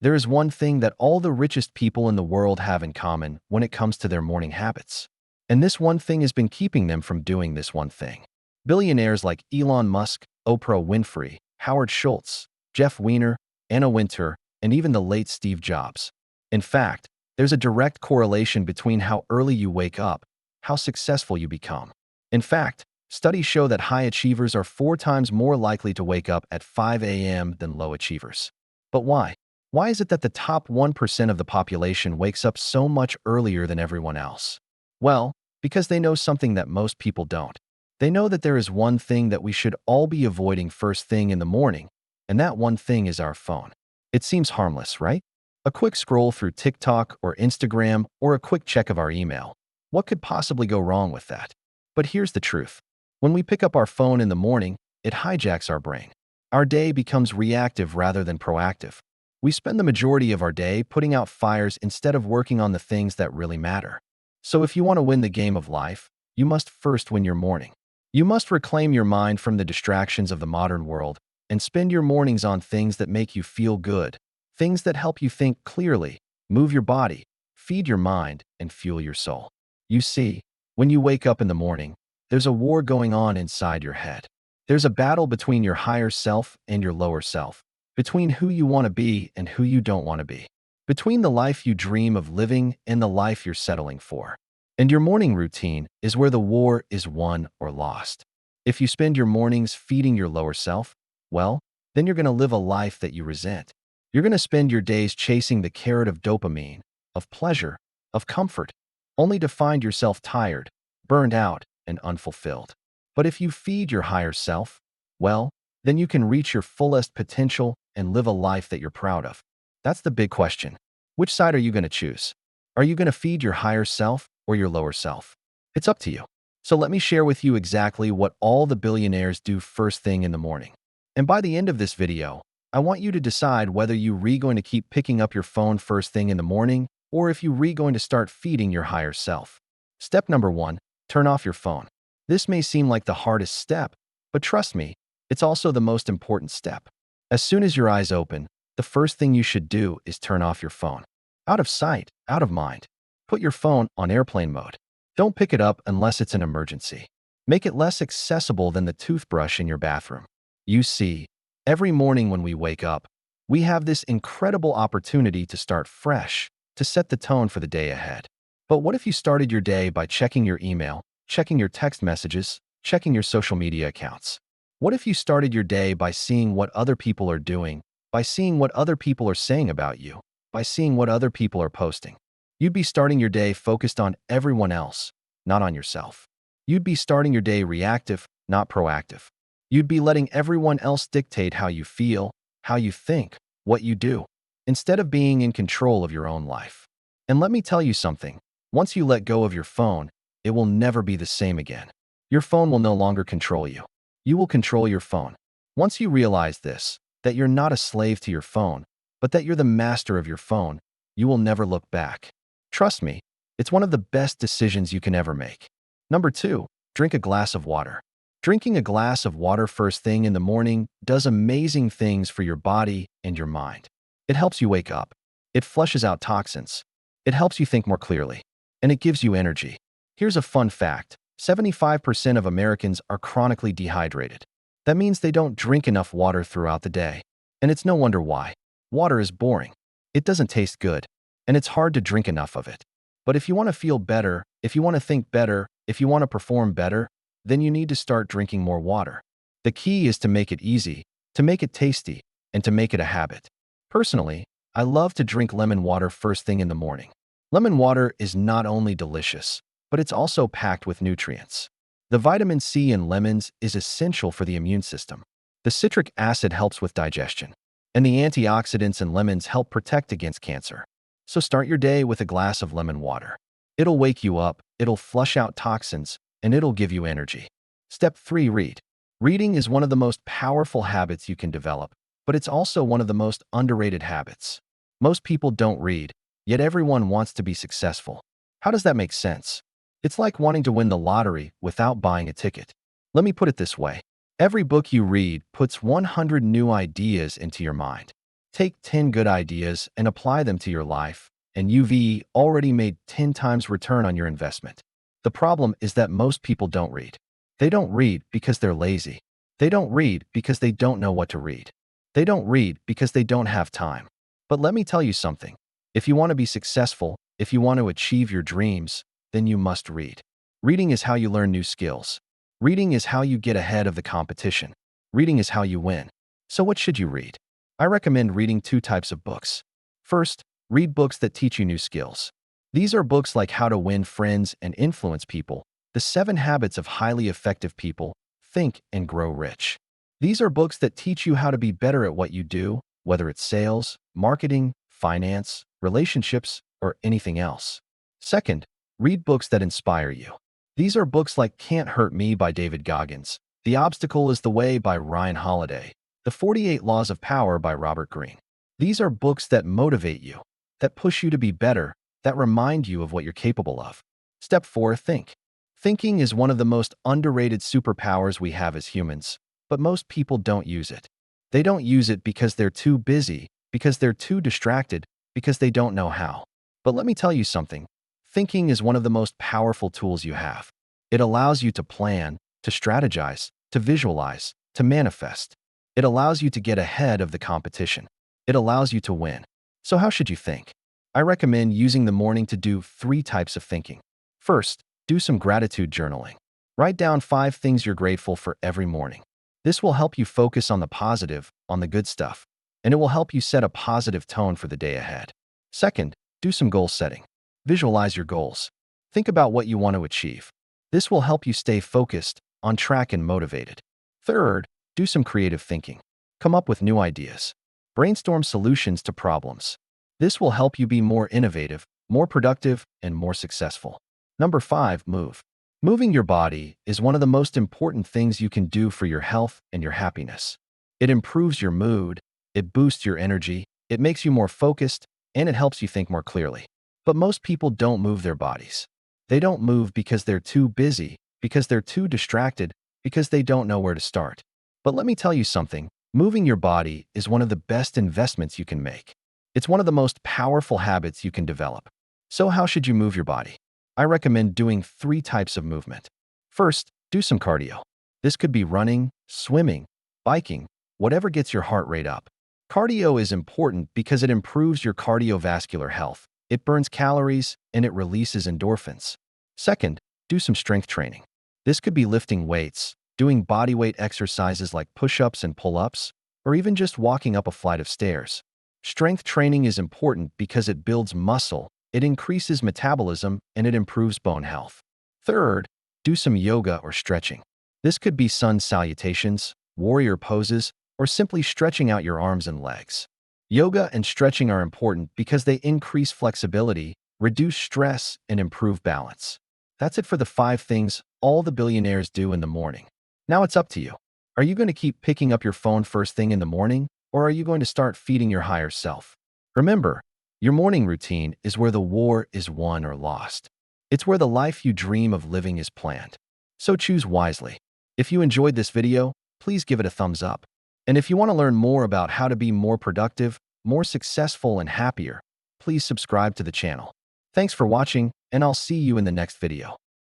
There is one thing that all the richest people in the world have in common when it comes to their morning habits. And this one thing has been keeping them from doing this one thing. Billionaires like Elon Musk, Oprah Winfrey, Howard Schultz, Jeff Weiner, Anna Wintour, and even the late Steve Jobs. In fact, there's a direct correlation between how early you wake up, how successful you become. In fact, studies show that high achievers are 4 times more likely to wake up at 5 a.m. than low achievers. But why? Why is it that the top 1% of the population wakes up so much earlier than everyone else? Well, because they know something that most people don't. They know that there is one thing that we should all be avoiding first thing in the morning, and that one thing is our phone. It seems harmless, right? A quick scroll through TikTok or Instagram or a quick check of our email. What could possibly go wrong with that? But here's the truth. When we pick up our phone in the morning, it hijacks our brain. Our day becomes reactive rather than proactive. We spend the majority of our day putting out fires instead of working on the things that really matter. So if you want to win the game of life, you must first win your morning. You must reclaim your mind from the distractions of the modern world and spend your mornings on things that make you feel good, things that help you think clearly, move your body, feed your mind, and fuel your soul. You see, when you wake up in the morning, there's a war going on inside your head. There's a battle between your higher self and your lower self, between who you want to be and who you don't want to be, between the life you dream of living and the life you're settling for. And your morning routine is where the war is won or lost. If you spend your mornings feeding your lower self, well, then you're going to live a life that you resent. You're going to spend your days chasing the carrot of dopamine, of pleasure, of comfort, only to find yourself tired, burned out, and unfulfilled. But if you feed your higher self, well, then you can reach your fullest potential and live a life that you're proud of. That's the big question. Which side are you going to choose? Are you going to feed your higher self or your lower self? It's up to you. So let me share with you exactly what all the billionaires do first thing in the morning. And by the end of this video, I want you to decide whether you're going to keep picking up your phone first thing in the morning or if you're going to start feeding your higher self. Step number 1, turn off your phone. This may seem like the hardest step, but trust me, it's also the most important step. As soon as your eyes open, the first thing you should do is turn off your phone. Out of sight, out of mind. Put your phone on airplane mode. Don't pick it up unless it's an emergency. Make it less accessible than the toothbrush in your bathroom. You see, every morning when we wake up, we have this incredible opportunity to start fresh, to set the tone for the day ahead. But what if you started your day by checking your email, checking your text messages, checking your social media accounts? What if you started your day by seeing what other people are doing, by seeing what other people are saying about you, by seeing what other people are posting? You'd be starting your day focused on everyone else, not on yourself. You'd be starting your day reactive, not proactive. You'd be letting everyone else dictate how you feel, how you think, what you do, instead of being in control of your own life. And let me tell you something. Once you let go of your phone, it will never be the same again. Your phone will no longer control you. You will control your phone. Once you realize this, that you're not a slave to your phone, but that you're the master of your phone, you will never look back. Trust me, it's one of the best decisions you can ever make. Number 2, drink a glass of water. Drinking a glass of water first thing in the morning does amazing things for your body and your mind. It helps you wake up. It flushes out toxins. It helps you think more clearly. And it gives you energy. Here's a fun fact. 75% of Americans are chronically dehydrated. That means they don't drink enough water throughout the day. And it's no wonder why. Water is boring. It doesn't taste good. And it's hard to drink enough of it. But if you want to feel better, if you want to think better, if you want to perform better, then you need to start drinking more water. The key is to make it easy, to make it tasty, and to make it a habit. Personally, I love to drink lemon water first thing in the morning. Lemon water is not only delicious, but it's also packed with nutrients. The vitamin C in lemons is essential for the immune system. The citric acid helps with digestion, and the antioxidants in lemons help protect against cancer. So start your day with a glass of lemon water. It'll wake you up, it'll flush out toxins, and it'll give you energy. Step 3, read. Reading is one of the most powerful habits you can develop, but it's also one of the most underrated habits. Most people don't read, yet everyone wants to be successful. How does that make sense? It's like wanting to win the lottery without buying a ticket. Let me put it this way. Every book you read puts 100 new ideas into your mind. Take 10 good ideas and apply them to your life, and you've already made 10 times return on your investment. The problem is that most people don't read. They don't read because they're lazy. They don't read because they don't know what to read. They don't read because they don't have time. But let me tell you something. If you want to be successful, if you want to achieve your dreams, then you must read. Reading is how you learn new skills. Reading is how you get ahead of the competition. Reading is how you win. So what should you read? I recommend reading 2 types of books. First, read books that teach you new skills. These are books like How to Win Friends and Influence People, The 7 Habits of Highly Effective People, Think and Grow Rich. These are books that teach you how to be better at what you do, whether it's sales, marketing, finance, relationships, or anything else. Second, read books that inspire you. These are books like Can't Hurt Me by David Goggins, The Obstacle is the Way by Ryan Holiday, The 48 Laws of Power by Robert Greene. These are books that motivate you, that push you to be better, that remind you of what you're capable of. Step 4, think. Thinking is one of the most underrated superpowers we have as humans, but most people don't use it. They don't use it because they're too busy, because they're too distracted, because they don't know how. But let me tell you something. Thinking is one of the most powerful tools you have. It allows you to plan, to strategize, to visualize, to manifest. It allows you to get ahead of the competition. It allows you to win. So how should you think? I recommend using the morning to do 3 types of thinking. First, do some gratitude journaling. Write down 5 things you're grateful for every morning. This will help you focus on the positive, on the good stuff, and it will help you set a positive tone for the day ahead. Second, do some goal setting. Visualize your goals. Think about what you want to achieve. This will help you stay focused, on track, and motivated. Third, do some creative thinking. Come up with new ideas. Brainstorm solutions to problems. This will help you be more innovative, more productive, and more successful. Number 5, move. Moving your body is one of the most important things you can do for your health and your happiness. It improves your mood, it boosts your energy, it makes you more focused, and it helps you think more clearly. But most people don't move their bodies. They don't move because they're too busy, because they're too distracted, because they don't know where to start. But let me tell you something. Moving your body is one of the best investments you can make. It's one of the most powerful habits you can develop. So how should you move your body? I recommend doing 3 types of movement. First, do some cardio. This could be running, swimming, biking, whatever gets your heart rate up. Cardio is important because it improves your cardiovascular health. It burns calories and it releases endorphins. Second, do some strength training. This could be lifting weights, doing bodyweight exercises like push-ups and pull-ups, or even just walking up a flight of stairs. Strength training is important because it builds muscle, it increases metabolism, and it improves bone health. Third, do some yoga or stretching. This could be sun salutations, warrior poses, or simply stretching out your arms and legs. Yoga and stretching are important because they increase flexibility, reduce stress, and improve balance. That's it for the 5 things all the billionaires do in the morning. Now it's up to you. Are you going to keep picking up your phone first thing in the morning, or are you going to start feeding your higher self? Remember, your morning routine is where the war is won or lost. It's where the life you dream of living is planned. So choose wisely. If you enjoyed this video, please give it a thumbs up. And if you want to learn more about how to be more productive, more successful, and happier, please subscribe to the channel. Thanks for watching, and I'll see you in the next video.